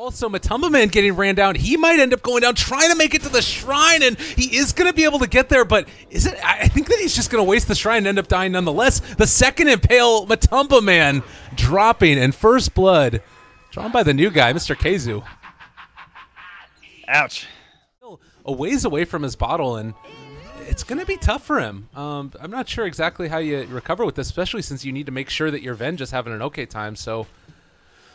Also, Matumba Man getting ran down. He might end up going down, trying to make it to the shrine, and he is going to be able to get there, but is it? I think that he's just going to waste the shrine and end up dying nonetheless. The second impale, Matumba Man dropping, and first blood drawn by the new guy, Mr. Keizu. Ouch. A ways away from his bottle, and it's going to be tough for him. I'm not sure exactly how you recover with this, especially since you need to make sure that your Ven just having an okay time, so...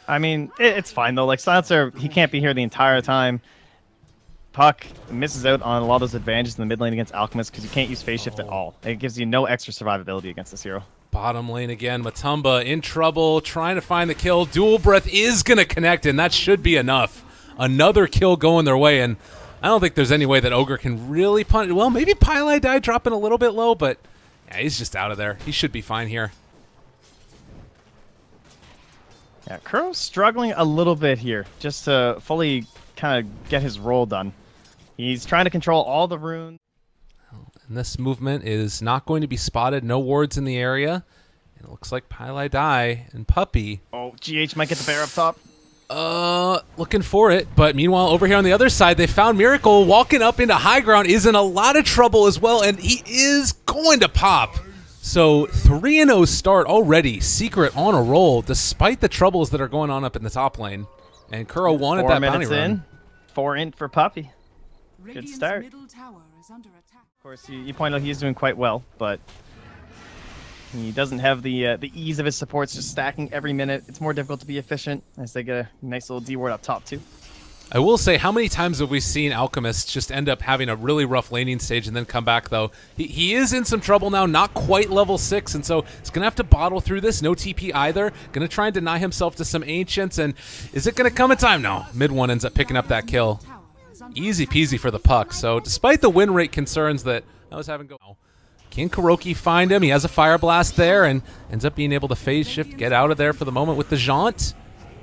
I mean, it's fine, though. Like, Silencer, he can't be here the entire time. Puck misses out on a lot of those advantages in the mid lane against Alchemist because you can't use Phase Shift at all. It gives you no extra survivability against this hero. Bottom lane again. Matumba in trouble, trying to find the kill. Dual Breath is going to connect, and that should be enough. Another kill going their way, and I don't think there's any way that Ogre can really punish. Well, maybe Pylai Die dropping a little bit low, but yeah, he's just out of there. He should be fine here. Yeah, Kuro's struggling a little bit here, just to fully kind of get his role done. He's trying to control all the runes. And this movement is not going to be spotted. No wards in the area. And it looks like Pylai Die and Puppy. Oh, GH might get the bear up top. Looking for it. But meanwhile, over here on the other side, they found Miracle. Walking up into high ground is in a lot of trouble as well. And he is going to pop. So 3-0 start already. Secret on a roll, despite the troubles that are going on up in the top lane. And Kuro wanted that bounty run. 4 int for Puppy. Good start. Of course, you point out he's doing quite well, but he doesn't have the ease of his supports just stacking every minute. It's more difficult to be efficient as they get a nice little D ward up top too. I will say, how many times have we seen Alchemist just end up having a really rough laning stage and then come back, though? He is in some trouble now, not quite level 6, and so he's going to have to bottle through this. No TP either. Going to try and deny himself to some Ancients, and is it going to come in time? No. MidOne ends up picking up that kill. Easy peasy for the Puck. So despite the win rate concerns that I was having go, can Kuroki find him? He has a Fire Blast there and ends up being able to phase shift, get out of there for the moment with the Jaunt.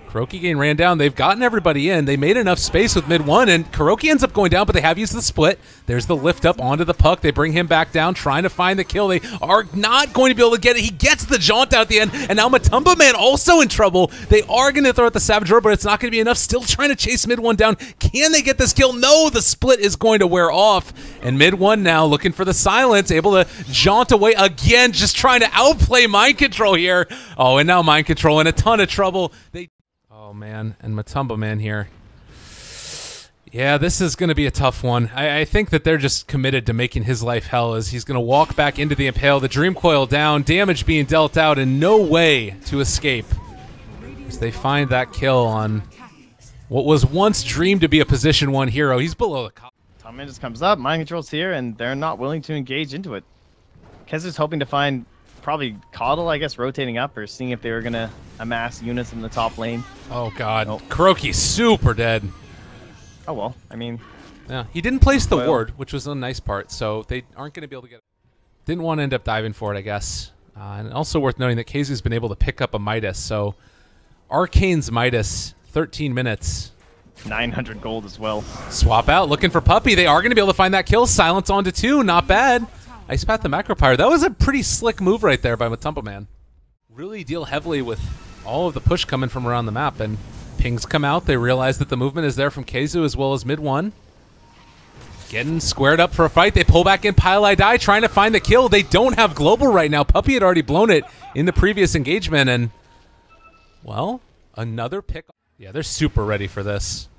Kuroki getting ran down. They've gotten everybody in. They made enough space with MidOne, and Kuroki ends up going down, but they have used the split. There's the lift up onto the Puck. They bring him back down, trying to find the kill. They are not going to be able to get it. He gets the Jaunt out at the end, and now Matumba Man also in trouble. They are going to throw out the Savage Roar, but it's not going to be enough. Still trying to chase MidOne down. Can they get this kill? No, the split is going to wear off, and MidOne now looking for the silence, able to jaunt away again, just trying to outplay Mind Control here. Oh, and now Mind Control in a ton of trouble. Oh, man, and Matumba Man here. Yeah, this is going to be a tough one. I think that they're just committed to making his life hell as he's going to walk back into the Impale, the Dream Coil down, damage being dealt out, and no way to escape. As they find that kill on what was once dreamed to be a position 1 hero. He's below the cup. Tom just comes up, Mind Control's here, and they're not willing to engage into it. Kez hoping to find probably Coddle, I guess, rotating up or seeing if they were going to amass units in the top lane. Oh, God. Nope. Kuroki's super dead. Oh, well, I mean... Yeah, he didn't place the ward, which was a nice part, so they aren't going to be able to get it. Didn't want to end up diving for it, I guess. And also worth noting that Keizu's been able to pick up a Midas, so Arcane's Midas, 13 minutes. 900 gold as well. Swap out, looking for Puppy. They are going to be able to find that kill. Silence onto 2, not bad. Ice Path the Macro Pyre. That was a pretty slick move right there by Matumba Man. Really deal heavily with all of the push coming from around the map, and pings come out. They realize that the movement is there from Keizu as well as MidOne. Getting squared up for a fight. They pull back in. Pylai Die trying to find the kill. They don't have global right now. Puppy had already blown it in the previous engagement, and, well, another pick. Yeah, they're super ready for this.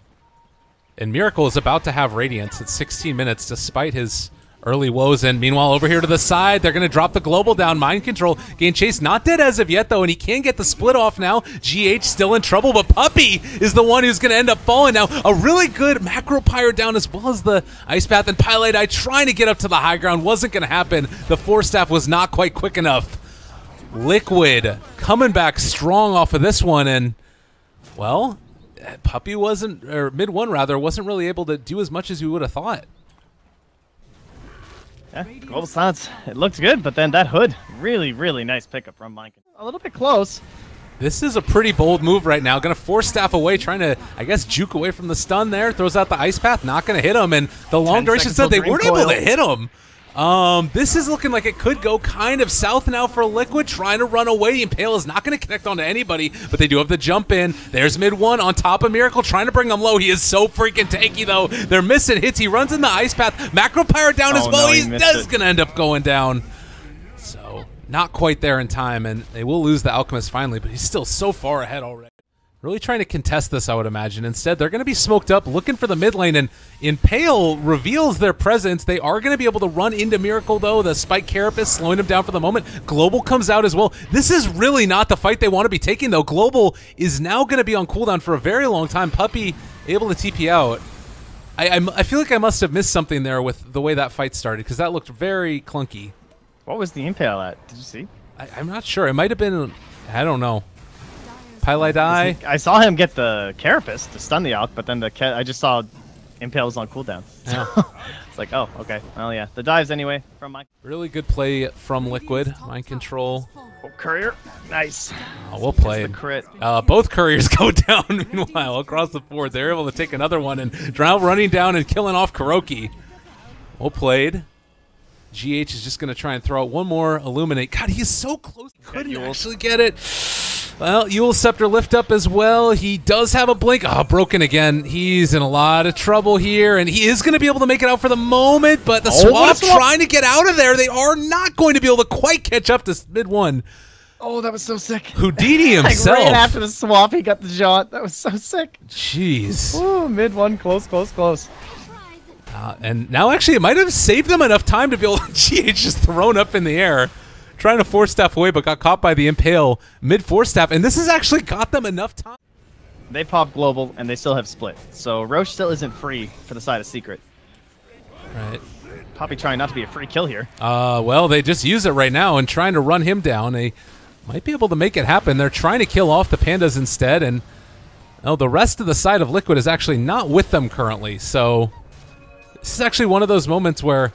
And Miracle is about to have Radiance at 16 minutes despite his early woes, and meanwhile over here to the side, they're going to drop the global down. Mind Control gain chase, not dead as of yet though, and he can get the split off now. GH still in trouble, but Puppy is the one who's going to end up falling now. A really good Macro Pyre down as well as the Ice Path, and Pylai Die trying to get up to the high ground. Wasn't going to happen. The Force Staff was not quite quick enough. Liquid coming back strong off of this one, and, well, Puppy wasn't, or MidOne rather, wasn't really able to do as much as you would have thought. Yeah, Global Silence, it looks good, but then that hood, really, really nice pickup from Mind Control. A little bit close. This is a pretty bold move right now. Going to Force Staff away, trying to, I guess, juke away from the stun there. Throws out the Ice Path, not going to hit him. And the long duration said they weren't able to hit him. This is looking like it could go kind of south now for Liquid, trying to run away. Impale is not going to connect onto anybody, but they do have the jump in. There's MidOne on top of Miracle, trying to bring him low. He is so freaking tanky, though. They're missing hits. He runs in the ice path. Macro Pyre down as well. No, He's going to end up going down. So, not quite there in time, and they will lose the Alchemist finally, but he's still so far ahead already. Really trying to contest this, I would imagine. Instead, they're going to be smoked up, looking for the mid lane, and Impale reveals their presence. They are going to be able to run into Miracle, though. The Spike Carapace slowing him down for the moment. Global comes out as well. This is really not the fight they want to be taking, though. Global is now going to be on cooldown for a very long time. Puppey able to TP out. I feel like I must have missed something there with the way that fight started, because that looked very clunky. What was the Impale at? Did you see? I'm not sure. It might have been, I don't know. Pylai die. I saw him get the Carapace to stun the Alk, but then I just saw Impale was on cooldown. Yeah. It's like, oh, okay. Well, yeah. The dives anyway from Mike. Really good play from Liquid. Mind control. Oh, Courier. Nice. Oh, well played. The crit. Both couriers go down, meanwhile, across the board. They're able to take another one, and Drow running down and killing off Kuroki. Well played. GH is just going to try and throw out one more Illuminate. God, he's so close. He couldn't actually get it. Well, Yule Scepter lift up as well. He does have a blink. Oh, broken again. He's in a lot of trouble here, and he is going to be able to make it out for the moment, but the swap trying to get out of there. They are not going to be able to quite catch up to MidOne. Oh, that was so sick. Houdini himself. Like right after the swap, he got the jaunt. That was so sick. Jeez. Ooh, MidOne, close, close, close. And now actually it might have saved them enough time to be able to GH just thrown up in the air, trying to force staff away, but got caught by the Impale mid-force staff, and this has actually got them enough time. They pop global, and they still have split, so Roche still isn't free for the side of Secret. Right. Poppy trying not to be a free kill here. Well, they just use it right now and trying to run him down. They might be able to make it happen. They're trying to kill off the Pandas instead, and the rest of the side of Liquid is actually not with them currently, so this is actually one of those moments where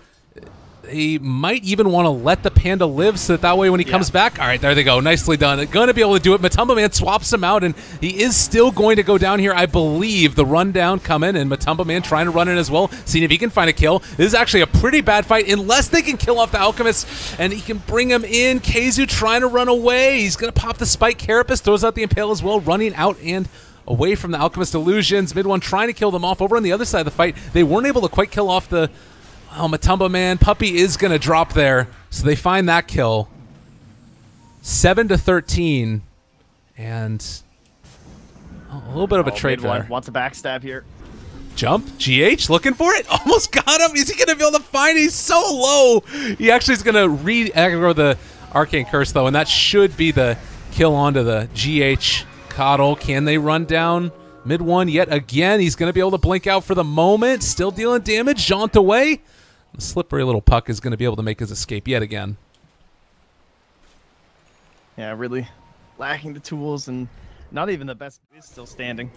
he might even want to let the Panda live so that way when he comes back. All right, there they go. Nicely done. Going to be able to do it. Matumba Man swaps him out, and he is still going to go down here. I believe the rundown coming, and Matumba Man trying to run in as well, seeing if he can find a kill. This is actually a pretty bad fight unless they can kill off the Alchemist, and he can bring him in. Keizu trying to run away. He's going to pop the Spike Carapace, throws out the Impale as well, running out and away from the Alchemist illusions. MidOne trying to kill them off. Over on the other side of the fight, they weren't able to quite kill off the Matumba Man. Puppey is going to drop there, so they find that kill. 7-13, and a little bit of a trade there. Wants a backstab here. Jump. GH looking for it. Almost got him. Is he going to be able to find it? He's so low. He actually is going to re-aggro the Arcane Curse, though, and that should be the kill onto the GH Coddle. Can they run down MidOne yet again? He's going to be able to blink out for the moment. Still dealing damage. Jaunt away. The slippery little puck is going to be able to make his escape yet again. Yeah, really lacking the tools and not even the best. Is still standing.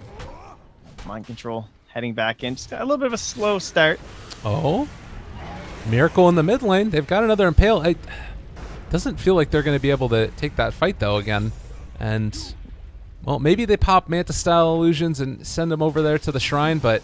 Mind control. Heading back in. Just got a little bit of a slow start. Oh. Miracle in the mid lane. They've got another Impale. It doesn't feel like they're going to be able to take that fight, though, again. And, well, maybe they pop Manta-style illusions and send them over there to the shrine, but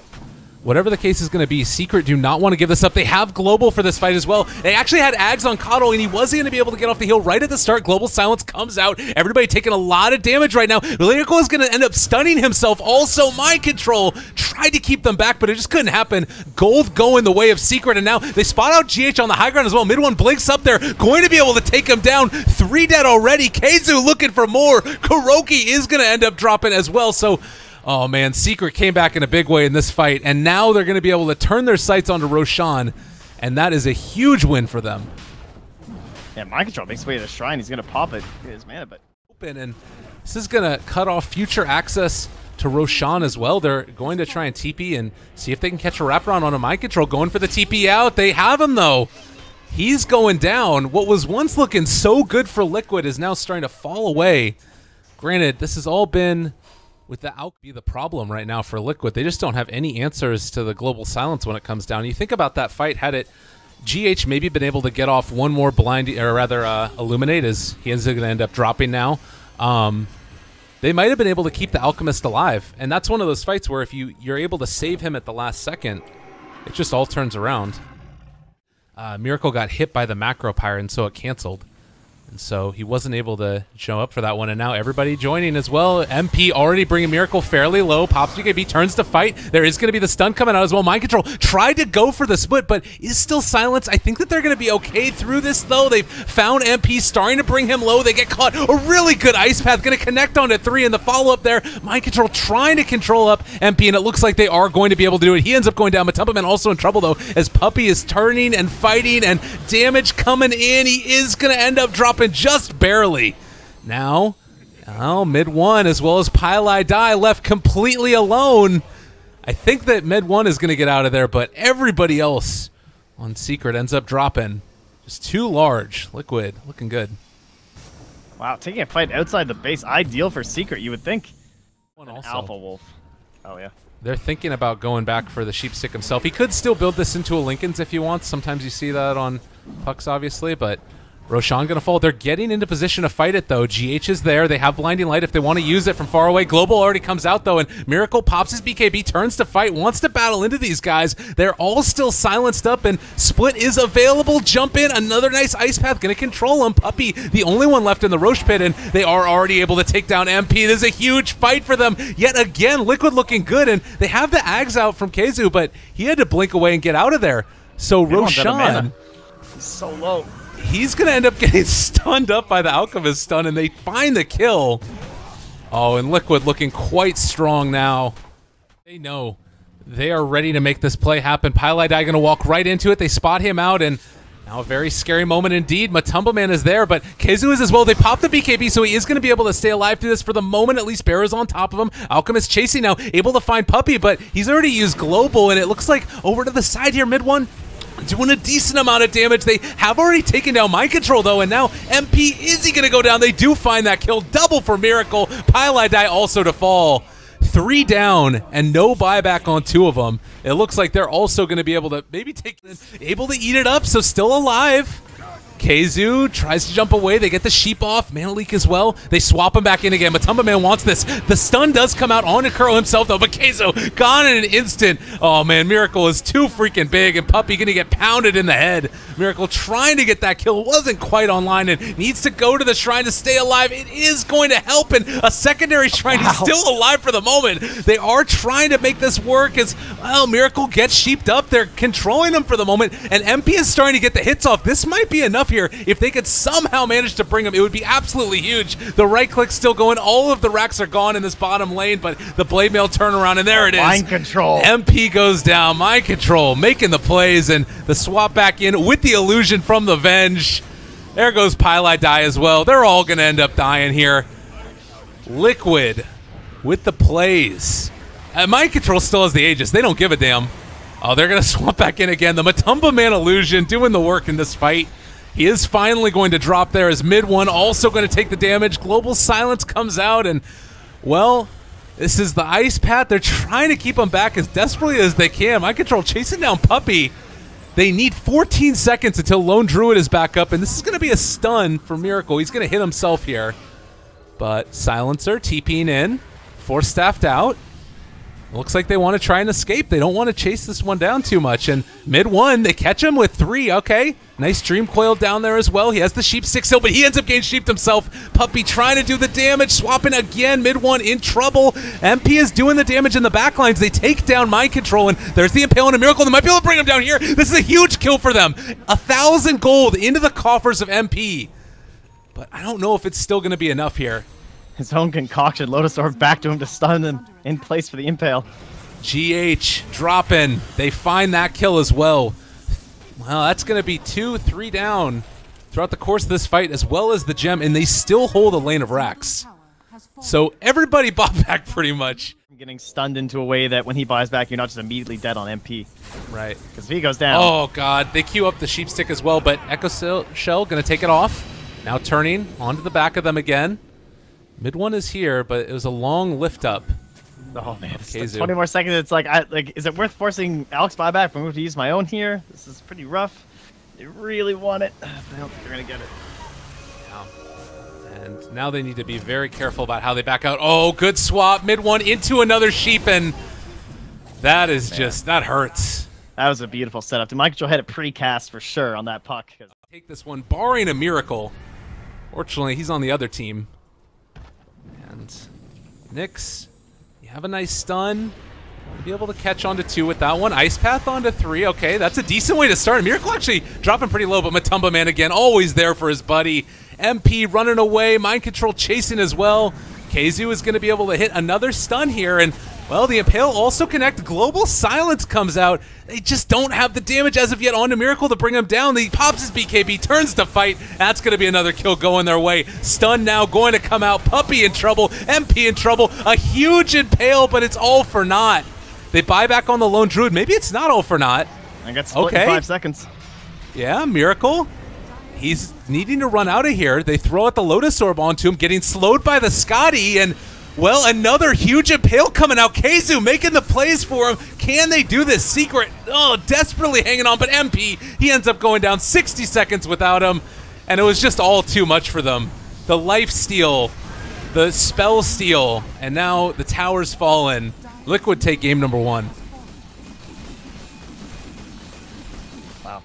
whatever the case is going to be, Secret do not want to give this up. They have Global for this fight as well. They actually had Ags on Coddle, and he wasn't going to be able to get off the hill right at the start. Global Silence comes out. Everybody taking a lot of damage right now. Lyrical is going to end up stunning himself. Also, Mind Control tried to keep them back, but it just couldn't happen. Gold going the way of Secret, and now they spot out GH on the high ground as well. MidOne blinks up there, going to be able to take him down. 3 dead already. Keizu looking for more. Kuroki is going to end up dropping as well, so oh man, Secret came back in a big way in this fight, and now they're going to be able to turn their sights onto Roshan, and that is a huge win for them. Yeah, Mind Control makes way to the shrine. He's going to pop it. Get his mana, but open, and this is going to cut off future access to Roshan as well. They're going to try and TP and see if they can catch a wraparound on a Mind Control. Going for the TP out. They have him, though. He's going down. What was once looking so good for Liquid is now starting to fall away. Granted, this has all been with the Alk be the problem right now for Liquid. They just don't have any answers to the Global Silence when it comes down. You think about that fight, had it GH maybe been able to get off one more blind, or rather Illuminate, as he is going to end up dropping now. They might have been able to keep the Alchemist alive, and that's one of those fights where if you're able to save him at the last second, it just all turns around. Miracle got hit by the macro pyre, and so it canceled. And so he wasn't able to show up for that one, and now everybody joining as well. MP already bringing Miracle fairly low. Pops BKB turns to fight. There is going to be the stun coming out as well. Mind Control tried to go for the split, but is still silenced. I think that they're going to be okay through this, though. They've found MP, starting to bring him low. They get caught. A really good Ice Path, going to connect onto 3 in the follow-up there. Mind Control trying to control up MP, and it looks like they are going to be able to do it. He ends up going down. Matumba Man also in trouble, though, as Puppey is turning and fighting, and damage coming in. He is going to end up dropping just barely. Now, MidOne as well as Liquid.Liquid left completely alone. I think that MidOne is going to get out of there, but everybody else on Secret ends up dropping. Just too large. Liquid looking good. Wow, taking a fight outside the base, ideal for Secret, you would think. One also. Alpha Wolf. Oh, yeah. They're thinking about going back for the Sheep Stick himself. He could still build this into a Lincoln's if he wants. Sometimes you see that on pucks, obviously, but Roshan gonna fall. They're getting into position to fight it, though. GH is there. They have Blinding Light if they want to use it from far away. Global already comes out, though, and Miracle pops his BKB, turns to fight, wants to battle into these guys. They're all still silenced up, and Split is available. Jump in. Another nice Ice Path. Gonna control him. Puppey, the only one left in the Roche Pit, and they are already able to take down MP. This is a huge fight for them. Yet again, Liquid looking good, and they have the Ags out from Keizu, but he had to blink away and get out of there. So Roshan, he's so low. He's going to end up getting stunned up by the Alchemist stun, and they find the kill. Oh, and Liquid looking quite strong now. They know they are ready to make this play happen. Liquid.Liquid going to walk right into it. They spot him out, and now a very scary moment indeed. Matumba Man is there, but Keizu is as well. They pop the BKB, so he is going to be able to stay alive through this for the moment. At least Bear is on top of him. Alchemist chasing now, able to find Puppey, but he's already used Global, and it looks like over to the side here, MidOne doing a decent amount of damage. They have already taken down Mind Control, though, and now MP, is he going to go down? They do find that kill. Double for Miracle. Liquid.Liquid also to fall. 3 down and no buyback on 2 of them. It looks like they're also going to be able to maybe able to eat it up, so still alive. Keizu tries to jump away. They get the sheep off. Mana Leak as well. They swap him back in again. Matumba Man wants this. The stun does come out on Kuro himself, though, but Keizu gone in an instant. Oh, man, Miracle is too freaking big, and Puppey going to get pounded in the head. Miracle trying to get that kill. Wasn't quite online and needs to go to the shrine to stay alive. It is going to help, and a secondary shrine. Wow. He's still alive for the moment. They are trying to make this work as, well, Miracle gets sheeped up. They're controlling him for the moment, and MP is starting to get the hits off. This might be enough here. If they could somehow manage to bring him, it would be absolutely huge. The right click's still going. All of the racks are gone in this bottom lane, but the blade mail turnaround, and there it is. Mind Control. MP goes down. Mind Control making the plays, and the swap back in with the illusion from the Venge. There goes Liquid.Liquid as well. They're all going to end up dying here. Liquid with the plays. Mind Control still has the Aegis. They don't give a damn. Oh, they're going to swap back in again. The Matumba Man illusion doing the work in this fight. He is finally going to drop there as MidOne also going to take the damage. Global Silence comes out, and, well, this is the Ice Path. They're trying to keep him back as desperately as they can. Mind Control chasing down Puppey. They need 14 seconds until Lone Druid is back up, and this is going to be a stun for Miracle. He's going to hit himself here. But Silencer TPing in, Force-staffed out. Looks like they want to try and escape. They don't want to chase this one down too much. And MidOne, they catch him with 3. Okay. Nice Dream Coil down there as well. He has the Sheep Stick still, but he ends up getting sheeped himself. Puppey trying to do the damage. Swapping again. MidOne in trouble. MP is doing the damage in the backlines. They take down Mind Control, and there's the Impale and a Miracle. They might be able to bring him down here. This is a huge kill for them. 1,000 gold into the coffers of MP. But I don't know if it's still going to be enough here. His own concoction. Lotus Orb back to him to stun him in place for the Impale. GH dropping. They find that kill as well. Well, that's going to be 2, 3 down throughout the course of this fight, as well as the gem, and they still hold a lane of racks. So everybody bought back pretty much. Getting stunned into a way that when he buys back, you're not just immediately dead on MP. Right. Because if he goes down. Oh, God. They queue up the Sheep Stick as well, but Echo Shell going to take it off. Now turning onto the back of them again. MidOne is here, but it was a long lift up. Oh man, 20 more seconds. It's like, is it worth forcing Alex buyback? I'm going to use my own here. This is pretty rough. They really want it, but I don't think they're going to get it. Yeah. And now they need to be very careful about how they back out. Oh, good swap. MidOne into another sheep, and that is just, that hurts. That was a beautiful setup. Mind Control had it pre-cast for sure on that puck. Take this one, barring a miracle. Fortunately, he's on the other team. And Nyx, you have a nice stun. You'll be able to catch onto 2 with that one. Ice Path onto 3. Okay, that's a decent way to start. Miracle actually dropping pretty low, but Matumba Man again, always there for his buddy. MP running away, Mind Control chasing as well. Keizu is going to be able to hit another stun here, and, well, the Impale also connect. Global Silence comes out. They just don't have the damage as of yet onto Miracle to bring him down. He pops his BKB, turns to fight. That's going to be another kill going their way. Stun now going to come out. Puppey in trouble, MP in trouble. A huge Impale, but it's all for naught. They buy back on the Lone Druid. Maybe it's not all for naught. I got split in 5 seconds. Yeah, Miracle. He's needing to run out of here. They throw out the Lotus Orb onto him, getting slowed by the Scotty, and, well, another huge Impale coming out. Keizu making the plays for him. Can they do this? Secret, desperately hanging on, but MP, he ends up going down 60 seconds without him, and it was just all too much for them. The life steal, the spell steal, and now the tower's fallen. Liquid take game number 1. Wow.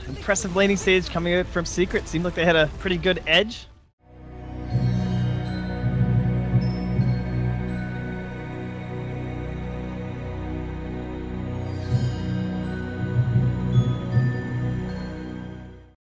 Impressive laning stage coming out from Secret. Seemed like they had a pretty good edge.